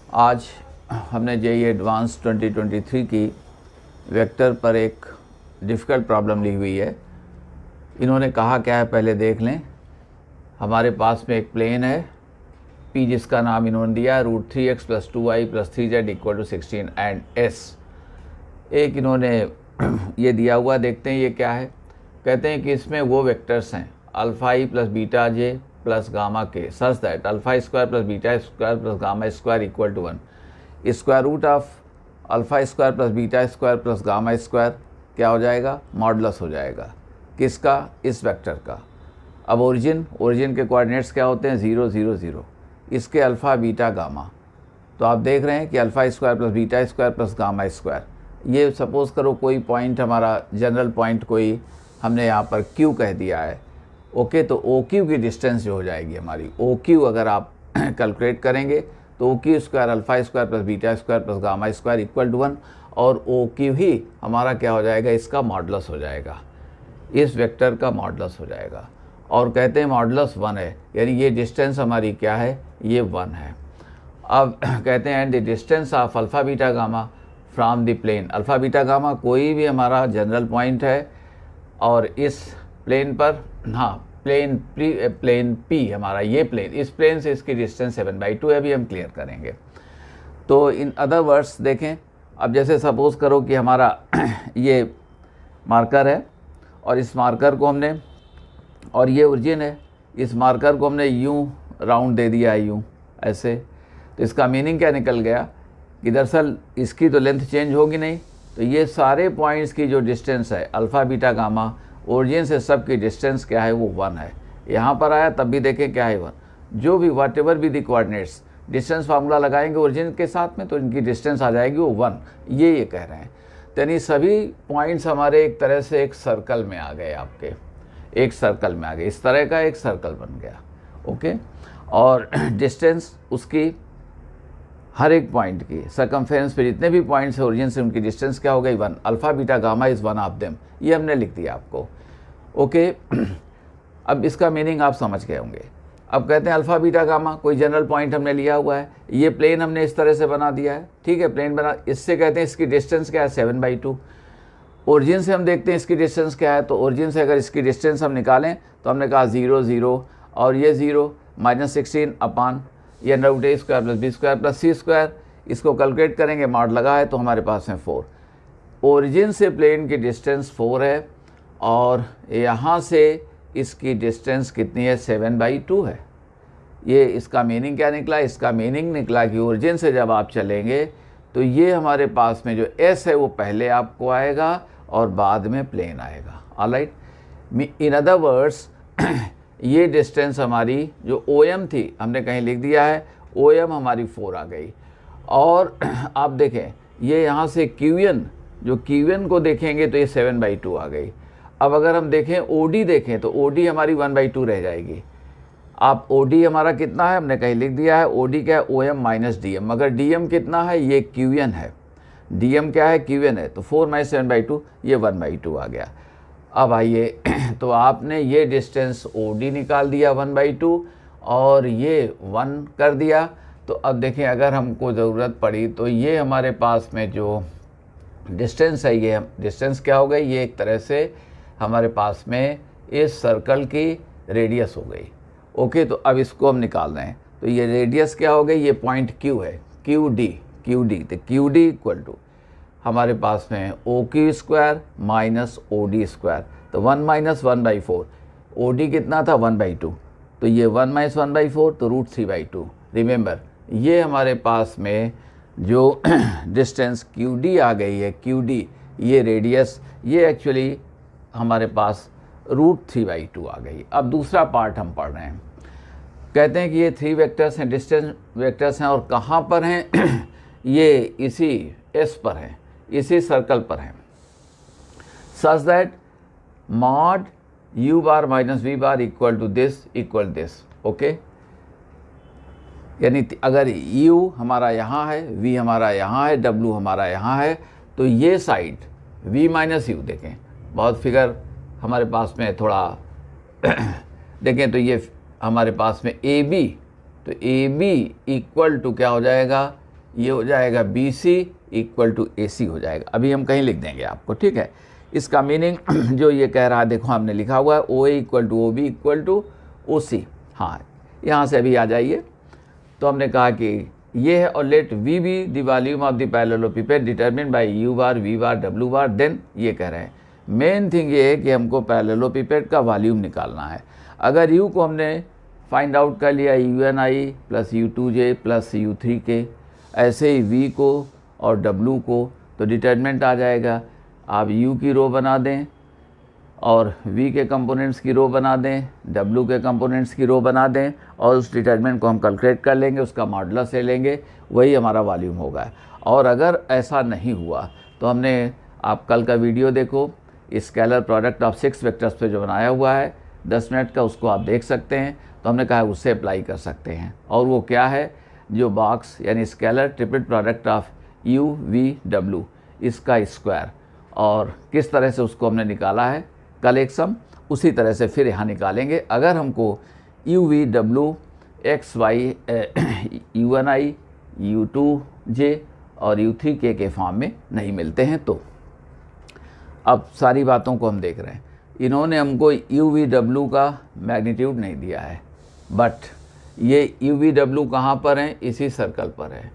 आज हमने JEE advance 2023 की वेक्टर पर एक डिफ़िकल्ट प्रॉब्लम ली हुई है। इन्होंने कहा क्या है पहले देख लें। हमारे पास में एक प्लेन है P जिसका नाम इन्होंने दिया है √3x + 2y + 3z = 16 and S। एक इन्होंने ये दिया हुआ, देखते हैं ये क्या है। कहते हैं कि इसमें वो वेक्टर्स हैं alpha i + beta j + gamma k such that alpha square + beta square + gamma square = 1। Square root of alpha square + beta square + gamma square क्या हो जाएगा? मॉडुलस हो जाएगा। किसका? इस वेक्टर का। अब ओरिजिन के कोऑर्डिनेट्स क्या होते हैं? 0 0 0। इसके अल्फ़ा बीटा गामा, तो आप देख रहे हैं कि alpha square + beta square + gamma square. ये सपोज़ करो कोई पॉइंट हमारा जनरल पॉइंट कोई हमने यहाँ पर Q कह दिया है। ओके, तो OQ की डिस्टेंस जो हो जाएगी हमारी OQ, अगर आप कैलकुलेट करेंगे तो OQ square alpha square + beta square + gamma square = 1 और OQ ही हमारा क्या हो जाएगा? इसका मॉडुलस हो जाएगा, इस वेक्टर का मॉडुलस हो जाएगा। और कहते हैं मॉडुलस 1 है, यानी ये डिस्टेंस हमारी क्या है? ये 1 है। अब कहते हैं and the distance of alpha beta gamma from the plane. Alpha beta gamma कोई भी हमारा जनरल पॉइंट है और इस प्लेन पर, हाँ प्लेन P हमारा, ये प्लेन, इस प्लेन से इसकी डिस्टेंस 7/2 है। अभी हम क्लियर करेंगे। तो इन अदर वर्ड्स देखें, अब जैसे सपोज़ करो कि हमारा ये मार्कर है और इस मार्कर को हमने, और ये ओरिजिन है, इस मार्कर को हमने यूँ राउंड दे दिया है, यूँ ऐसे। तो इसका मीनिंग क्या निकल गया कि दरअसल इसकी तो लेंथ चेंज होगी नहीं, तो ये सारे पॉइंट्स की जो डिस्टेंस है अल्फ़ा बीटा गामा ओरिजिन से सब की डिस्टेंस क्या है? वो 1 है। यहाँ पर आया तब भी देखें क्या है? 1। जो भी वाट एवर भी दी कोऑर्डिनेट्स, डिस्टेंस फार्मूला लगाएंगे ओरिजिन के साथ में तो इनकी डिस्टेंस आ जाएगी वो 1। ये कह रहे हैं। तो यानी सभी पॉइंट्स हमारे एक तरह से एक सर्कल में आ गए, आपके एक सर्कल में आ गए, इस तरह का एक सर्कल बन गया। ओके, और डिस्टेंस उसकी हर एक पॉइंट की सर्कमफेरेंस पे जितने भी पॉइंट्स है ओरिजिन से उनकी डिस्टेंस क्या हो गई? 1। Alpha beta gamma is 1 of them, ये हमने लिख दिया आपको। ओके, अब इसका मीनिंग आप समझ गए होंगे। अब कहते हैं अल्फ़ा बीटा गामा कोई जनरल पॉइंट हमने लिया हुआ है, ये प्लेन हमने इस तरह से बना दिया है। ठीक है, प्लेन बना, इससे कहते हैं इसकी डिस्टेंस क्या है? 7/2। ओरिजिन से हम देखते हैं इसकी डिस्टेंस क्या है, तो ओरिजिन से अगर इसकी डिस्टेंस हम निकालें तो हमने कहा 0 0 और ये 0 -16 अपान ये √a² + b² + c²। इसको कैलकुलेट करेंगे, मॉड लगा है तो हमारे पास है 4। ओरिजिन से प्लेन की डिस्टेंस 4 है और यहाँ से इसकी डिस्टेंस कितनी है? 7/2 है। ये इसका मीनिंग क्या निकला? इसका मीनिंग निकला कि ओरिजिन से जब आप चलेंगे तो ये हमारे पास में जो S है वो पहले आपको आएगा और बाद में प्लेन आएगा। ऑलराइट, इन अदर वर्ड्स ये डिस्टेंस हमारी जो OM थी हमने कहीं लिख दिया है, OM हमारी 4 आ गई। और आप देखें ये यहाँ से QN, जो QN को देखेंगे तो ये 7/2 आ गई। अब अगर हम देखें OD देखें तो OD हमारी 1/2 रह जाएगी। आप OD हमारा कितना है? हमने कहीं लिख दिया है, OD क्या है? OM - DM, मगर DM कितना है? ये QN है। DM क्या है? QN है। तो 4 - 7/2 ये 1/2 आ गया। अब आइए तो आपने ये डिस्टेंस OD निकाल दिया 1/2 और ये 1 कर दिया। तो अब देखें अगर हमको ज़रूरत पड़ी तो ये हमारे पास में जो डिस्टेंस है, ये डिस्टेंस क्या हो गई? ये एक तरह से हमारे पास में इस सर्कल की रेडियस हो गई। ओके, तो अब इसको हम निकाल रहे हैं तो ये रेडियस क्या हो गई? ये पॉइंट Q है, QD। तो QD = हमारे पास में OQ² - OD²। तो 1 - 1/4, OD कितना था? 1/2, तो ये 1 - 1/4 तो √3/2। रिमेंबर, ये हमारे पास में जो डिस्टेंस QD आ गई है, QD ये रेडियस, ये एक्चुअली हमारे पास √3/2 आ गई। अब दूसरा पार्ट हम पढ़ रहे हैं। कहते हैं कि ये 3 वेक्टर्स हैं, डिस्टेंस वेक्टर्स हैं और कहाँ पर हैं? ये इसी S पर हैं, इसी सर्कल पर हैं। Such that mod u bar - v bar = this। Okay, यानी अगर u हमारा यहाँ है, v हमारा यहाँ है, w हमारा यहाँ है, तो ये साइड v - u देखें, बहुत फिगर हमारे पास में थोड़ा देखें तो ये हमारे पास में AB, तो AB = क्या हो जाएगा? ये हो जाएगा BC इक्वल टू AC हो जाएगा। अभी हम कहीं लिख देंगे आपको, ठीक है। इसका मीनिंग जो ये कह रहा है, देखो हमने लिखा हुआ है OA equal to OB equal to OC। हाँ, यहाँ से अभी आ जाइए। तो हमने कहा कि ये है, और let V be the volume of the parallelepiped determine by U bar V bar W bar. Then ये कह रहे हैं मेन थिंग ये है कि हमको पैरेललोपिपेड का वॉल्यूम निकालना है। अगर U को हमने फाइंड आउट कर लिया UNI plus U2J plus U3K, ऐसे ही V को और W को, तो डिटरमिनेंट आ जाएगा। आप U की रो बना दें और V के कंपोनेंट्स की रो बना दें, W के कंपोनेंट्स की रो बना दें, और उस डिटरमिनेंट को हम कैलकुलेट कर लेंगे, उसका मॉडुलस ले लेंगे, वही हमारा वॉल्यूम होगा। और अगर ऐसा नहीं हुआ तो हमने, आप कल का वीडियो देखो, स्केलर प्रोडक्ट ऑफ 6 वेक्टर्स पे जो बनाया हुआ है 10 मिनट का, उसको आप देख सकते हैं। तो हमने कहा उससे अप्लाई कर सकते हैं। और वो क्या है, जो बॉक्स यानी scalar triplet product of U V W, इसका स्क्वायर, और किस तरह से उसको हमने निकाला है कल एक सम, उसी तरह से फिर यहाँ निकालेंगे। अगर हमको U V W X Y UNI U2J और U3K के फॉर्म में नहीं मिलते हैं। तो अब सारी बातों को हम देख रहे हैं। इन्होंने हमको UVW का मैग्नीट्यूड नहीं दिया है, बट ये UVW कहाँ पर हैं, इसी सर्कल पर है।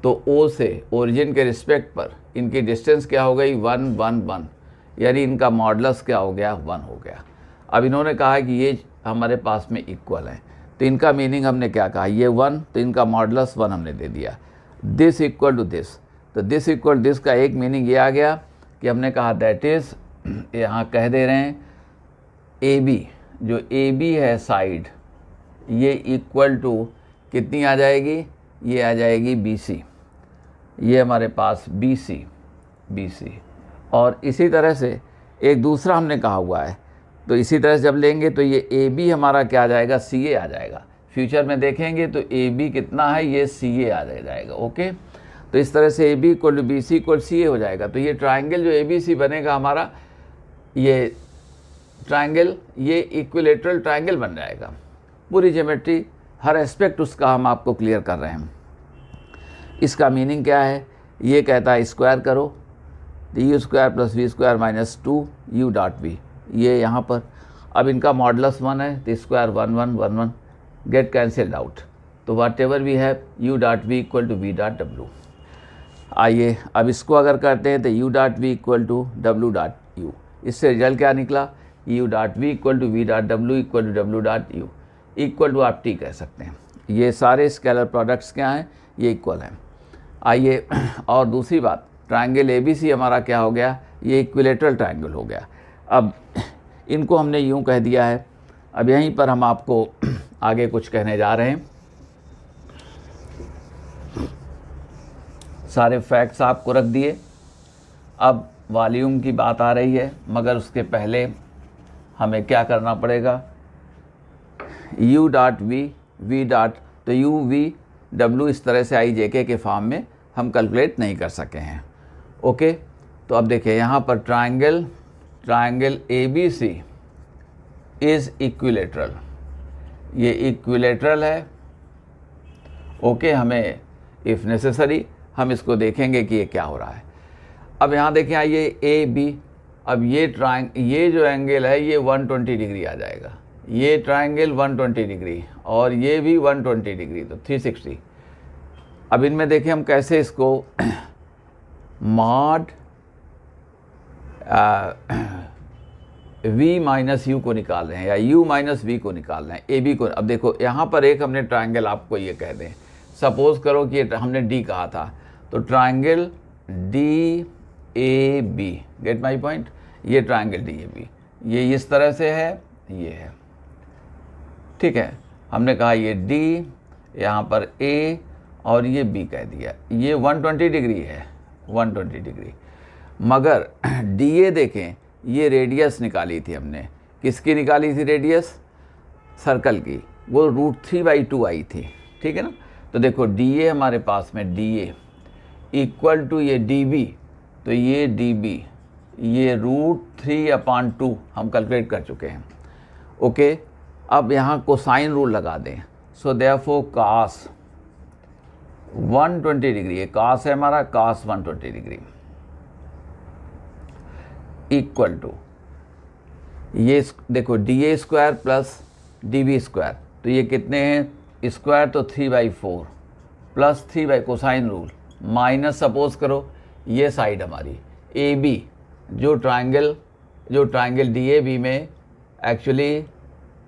तो O से ओरिजिन के रिस्पेक्ट पर इनकी डिस्टेंस क्या हो गई, 1 1 1, यानी इनका मॉडुलस क्या हो गया, 1 हो गया। अब इन्होंने कहा कि ये हमारे पास में इक्वल है, तो इनका मीनिंग हमने क्या कहा, ये 1, तो इनका मॉडुलस 1 हमने दे दिया। दिस इक्वल टू दिस, तो दिस इक्वल दिस का एक मीनिंग ये आ गया कि हमने कहा दैट इज़, यहाँ कह दे रहे हैं AB, जो AB है साइड, ये इक्वल टू कितनी आ जाएगी, ये आ जाएगी BC, ये हमारे पास BC। और इसी तरह से एक दूसरा हमने कहा हुआ है, तो इसी तरह से जब लेंगे तो ये AB हमारा क्या आ जाएगा, CA आ जाएगा। फ्यूचर में देखेंगे तो AB कितना है, ये CA आ जाएगा। ओके, तो इस तरह से AB equal to BC equal CA हो जाएगा। तो ये ट्राइंगल जो ABC बनेगा हमारा, ये ट्राइंगल, ये इक्विलेटरल ट्राइंगल बन जाएगा। पूरी ज्योमेट्री, हर एस्पेक्ट उसका हम आपको क्लियर कर रहे हैं। इसका मीनिंग क्या है, ये कहता है स्क्वायर करो, U square plus V square minus 2U dot V, ये यहाँ पर। अब इनका मॉडुलस 1 है, तो स्क्वायर 1 1 1 1 गेट कैंसिल्ड आउट। तो whatever we have U dot V equal to V dot W। आइए अब इसको अगर करते हैं तो U dot V equal to W dot U। इससे रिजल्ट क्या निकला, U dot V equal to V dot W equal to W dot U, equal to आप T कह सकते हैं। ये सारे स्केलर प्रोडक्ट्स क्या हैं, ये इक्वल हैं। आइए और दूसरी बात, ट्राइंगल ABC हमारा क्या हो गया, ये इक्विलेटरल ट्राइंगल हो गया। अब इनको हमने यूँ कह दिया है। अब यहीं पर हम आपको आगे कुछ कहने जा रहे हैं। सारे फैक्ट्स आपको रख दिए। अब वॉल्यूम की बात आ रही है, मगर उसके पहले हमें क्या करना पड़ेगा, U डॉट V डॉट, तो U V W इस तरह से IJK के फॉर्म में हम कैलकुलेट नहीं कर सके हैं। ओके, तो अब देखिए यहाँ पर ट्राइंगल ABC इज़ इक्विलेटरल, ये इक्विलेटरल है। ओके, हमें इफ़ नेसेसरी हम इसको देखेंगे कि ये क्या हो रहा है। अब यहाँ देखें, ये AB, अब ये जो एंगल है ये 120 डिग्री आ जाएगा, ये ट्राइंगल 120 डिग्री और ये भी 120 डिग्री, तो 360। अब इनमें देखें हम कैसे इसको मॉड V माइनस U को निकाल रहे हैं, या U माइनस V को निकाल रहे हैं, AB को। अब देखो यहाँ पर एक हमने ट्राइंगल, आपको ये कह दें, सपोज करो कि हमने D कहा था, तो triangle DAB, gate my point, ये ट्राइंगल DAB, ये इस तरह से है, ये है, ठीक है। हमने कहा ये D, यहाँ पर A और ये B कह दिया, ये 120 डिग्री है, 120 डिग्री। मगर DA देखें, ये रेडियस निकाली थी हमने, किसकी निकाली थी रेडियस, सर्कल की, वो √3/2 आई थी, ठीक है ना। तो देखो DA हमारे पास में, DA इक्वल टू ये DB, तो ये DB, ये √3/2 हम कैलकुलेट कर चुके हैं। ओके, अब यहाँ कोसाइन रूल लगा दें, सो देयरफॉर cos 120 डिग्री, ये cos है हमारा, cos 120 डिग्री इक्वल टू ये देखो DA square plus DB square, तो ये कितने हैं स्क्वायर, तो 3/4 plus 3 cosine rule minus, suppose करो ये साइड हमारी AB, जो ट्रायंगल DAB में एक्चुअली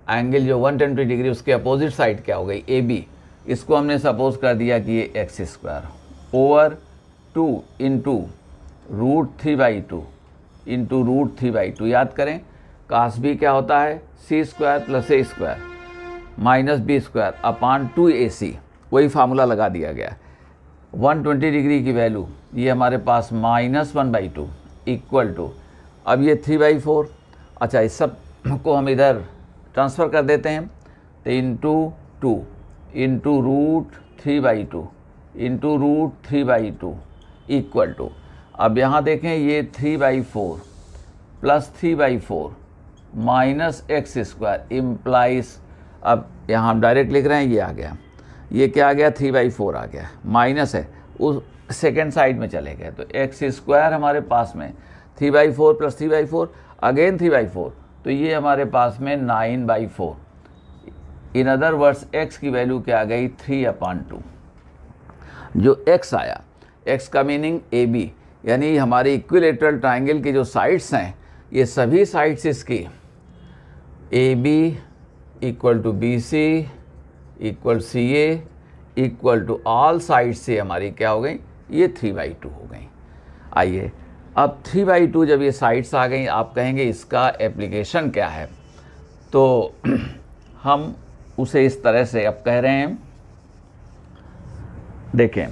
एंगल जो 120 डिग्री उसके अपोजिट साइड क्या हो गई AB, इसको हमने सपोज कर दिया कि ये x square over 2 into √3/2 into √3/2, याद करें cos B क्या होता है C square plus A square minus B square upon 2AC, वही फार्मूला लगा दिया गया। 120 डिग्री की वैल्यू ये हमारे पास -1/2 इक्वल टू, अब ये 3/4, अच्छा इस सब को हम इधर ट्रांसफ़र कर देते हैं, तो into 2 into √3/2 into √3/2 equal to, अब यहाँ देखें ये 3/4 plus 3/4 minus x square implies, अब यहाँ हम डायरेक्ट लिख रहे हैं, ये आ गया, ये क्या आ गया 3/4 आ गया, माइनस है उस सेकेंड साइड में चले गए, तो x स्क्वायर हमारे पास में 3/4 प्लस 3/4 अगेन 3/4, तो ये हमारे पास में 9/4। इन अदर वर्ड्स x की वैल्यू क्या आ गई 3/2। जो x आया, x का मीनिंग AB, यानी हमारे इक्विलेटरल ट्रायंगल की जो साइड्स हैं, ये सभी साइड्स इसकी AB equal to BC equal CA equal to all sides से हमारी क्या हो गई, ये 3/2 हो गई। आइए अब 3/2 जब ये साइड्स आ गई, आप कहेंगे इसका एप्लीकेशन क्या है, तो हम उसे इस तरह से अब कह रहे हैं, देखें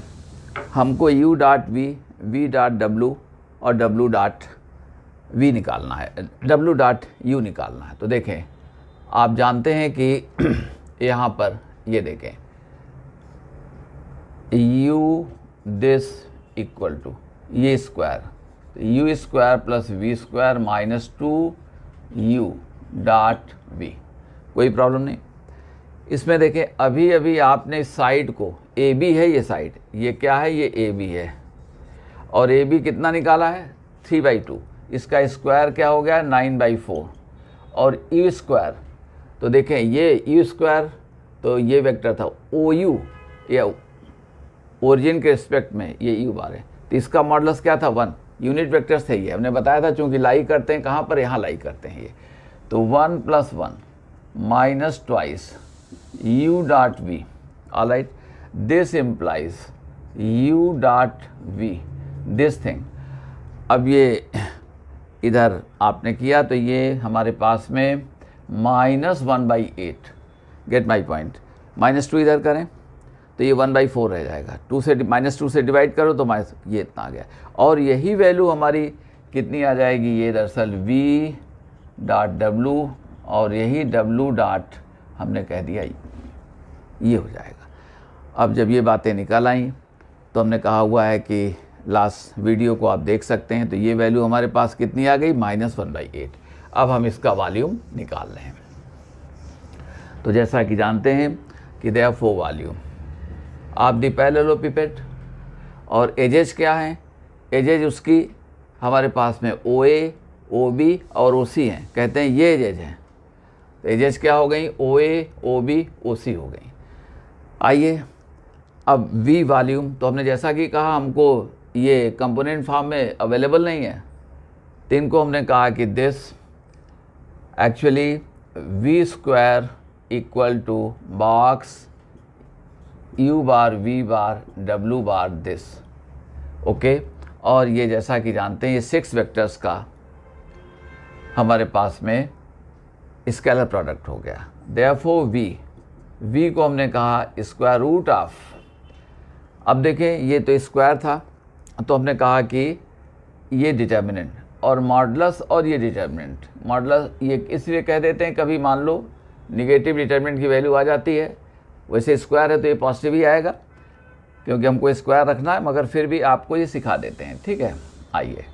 हमको U.V, V.W और W.V निकालना है, W.U निकालना है। तो देखें आप जानते हैं कि यहाँ पर ये देखें U दिस इक्वल टू ये square, U square plus V square minus 2U.V, कोई प्रॉब्लम नहीं। इसमें देखें अभी अभी आपने इस साइड को, AB है ये साइड, ये क्या है, ये AB है, और AB कितना निकाला है 3/2, इसका स्क्वायर क्या हो गया 9/4, और U स्क्वायर, तो देखें ये U स्क्वायर, तो ये वेक्टर था OU, या ओरिजिन के रिस्पेक्ट में ये U बार है, तो इसका मॉडुलस क्या था 1, यूनिट वेक्टर्स थे ये, हमने बताया था, चूँकि लाई करते हैं कहाँ पर, यहाँ लाई करते हैं ये, तो 1 + 1 minus twice U.V, all right, this implies U.V this thing. अब ये इधर आपने किया तो ये हमारे पास में -1/8, गेट माई पॉइंट, -2 इधर करें तो ये 1/4 रह जाएगा, -2 से डिवाइड करो तो माइनस, ये इतना आ गया, और यही वैल्यू हमारी कितनी आ जाएगी, ये दरअसल V.W और यही W. हमने कह दिया ये हो जाएगा। अब जब ये बातें निकल आई तो हमने कहा हुआ है कि लास्ट वीडियो को आप देख सकते हैं, तो ये वैल्यू हमारे पास कितनी आ गई -1/8। अब हम इसका वॉल्यूम निकाल रहे हैं, तो जैसा कि जानते हैं कि देयरफॉर वॉल्यूम ऑफ द पैरेललोपिपेड, और एजेस क्या हैं, एजेज उसकी हमारे पास में OA, OB और OC हैं, कहते हैं ये एजेज हैं, तो एजेस क्या हो गई OA, OB, OC हो गई। आइए अब V वॉल्यूम, तो हमने जैसा कि कहा हमको ये कंपोनेंट फॉर्म में अवेलेबल नहीं है, तो इनको हमने कहा कि this actually V square equal to box U bar V bar W bar this, okay. और ये जैसा कि जानते हैं ये 6 वेक्टर्स का हमारे पास में स्केलर प्रोडक्ट हो गया। देयरफॉर V को हमने कहा स्क्वायर रूट ऑफ, अब देखें ये तो स्क्वायर था, तो हमने कहा कि ये डिटर्मिनेंट और मॉडुलस, और ये डिटर्मिनेंट, मॉडुलस ये इसलिए कह देते हैं, कभी मान लो निगेटिव डिटर्मिनेंट की वैल्यू आ जाती है, वैसे स्क्वायर है तो ये पॉजिटिव ही आएगा, क्योंकि हमको स्क्वायर रखना है, मगर फिर भी आपको ये सिखा देते हैं, ठीक है। आइए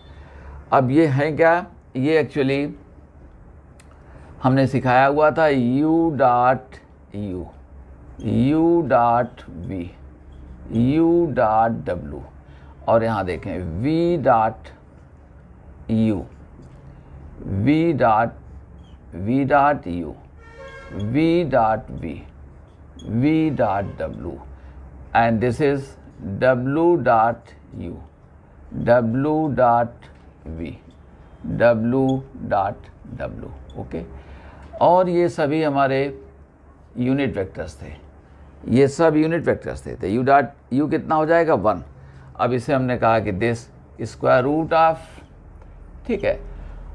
अब ये है क्या, ये एक्चुअली हमने सिखाया हुआ था U.V u डॉट w, और यहाँ देखें v dot u, v dot u, v dot v, v dot w, and this is w dot u, w dot v, w dot w, okay. और ये सभी हमारे यूनिट वेक्टर्स थे, ये सब यूनिट वेक्टर्स थे। तो u डॉट u कितना हो जाएगा 1। अब इसे हमने कहा कि दिस स्क्वायर रूट ऑफ, ठीक है,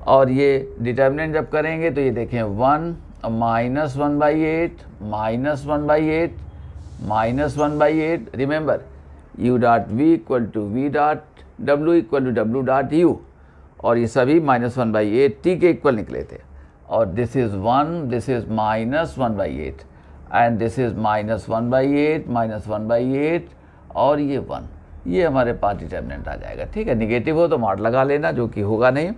और ये डिटर्मिनेंट जब करेंगे तो ये देखें 1 minus 1/8 minus 1/8 minus 1/8। Remember u dot v equal to v dot w equal to w dot u, और ये सभी माइनस 1/8 t के इक्वल निकले थे। और this is 1, this is minus 1/8 and this is minus 1/8 minus 1/8 और ये 1, ये हमारे पास डिटर्मिनेंट आ जाएगा, ठीक है। निगेटिव हो तो मॉड लगा लेना, जो कि होगा नहीं।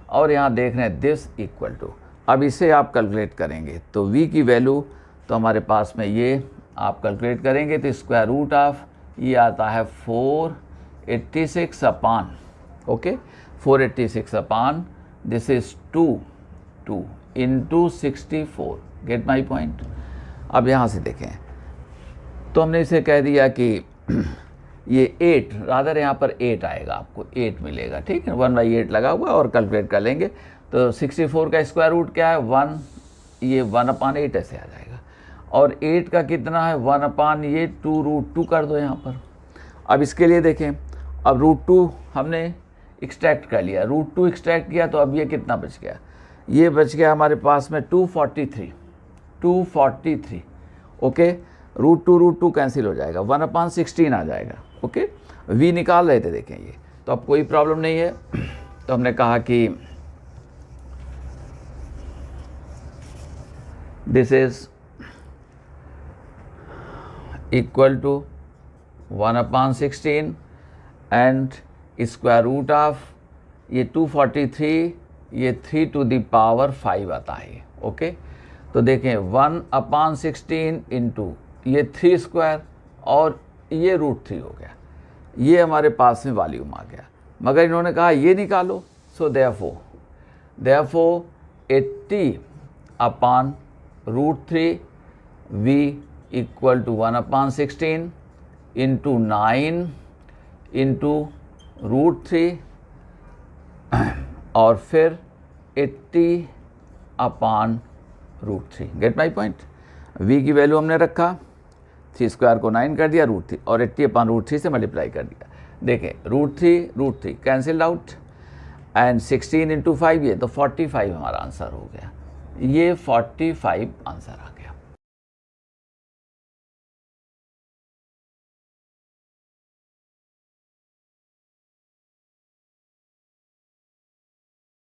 और यहाँ देख रहे हैं दिस इक्वल टू, अब इसे आप कैलकुलेट करेंगे तो v की वैल्यू तो हमारे पास में ये आप कैलकुलेट करेंगे तो स्क्वायर रूट ऑफ ये आता है 486 upon, okay, 486 upon this is 2 into 64। Get my point. अब यहाँ से देखें तो हमने इसे कह दिया कि ये 8, रादर यहाँ पर 8 आएगा, आपको 8 मिलेगा, ठीक है। 1/8 लगा हुआ और कैलकुलेट कर लेंगे तो 64 का स्क्वायर रूट क्या है 1, ये 1/8 ऐसे आ जाएगा। और 8 का कितना है 1/, ये 2√2 कर दो यहाँ पर। अब इसके लिए देखें, अब √2 हमने एक्सट्रैक्ट कर लिया, √2 एक्सट्रैक्ट किया तो अब ये कितना बच गया, ये बच गया हमारे पास में 243, ओके। √2 कैंसिल हो जाएगा, 1/16 आ जाएगा, ओके। v निकाल रहे थे, देखें ये तो अब कोई प्रॉब्लम नहीं है। तो हमने कहा कि this is equal to 1/16 and square root of ये 243, ये 3 टू द पावर 5 आता है, ओके। तो देखें 1/16 इंटू ये 3 स्क्वायर और ये √3 हो गया, ये हमारे पास में वॉल्यूम आ गया। मगर इन्होंने कहा ये निकालो, so therefore 80/√3 v equal to 1/16 into 9 into √3 और फिर 80/√3। Get my point. v की वैल्यू हमने रखा, 3 स्क्वायर को 9 कर दिया √3 और 80/√3 से मल्टीप्लाई कर दिया। देखें √3 कैंसिल आउट एंड 16 इंटू 5 ये तो 45 हमारा आंसर हो गया, ये 45 आंसर आ गया।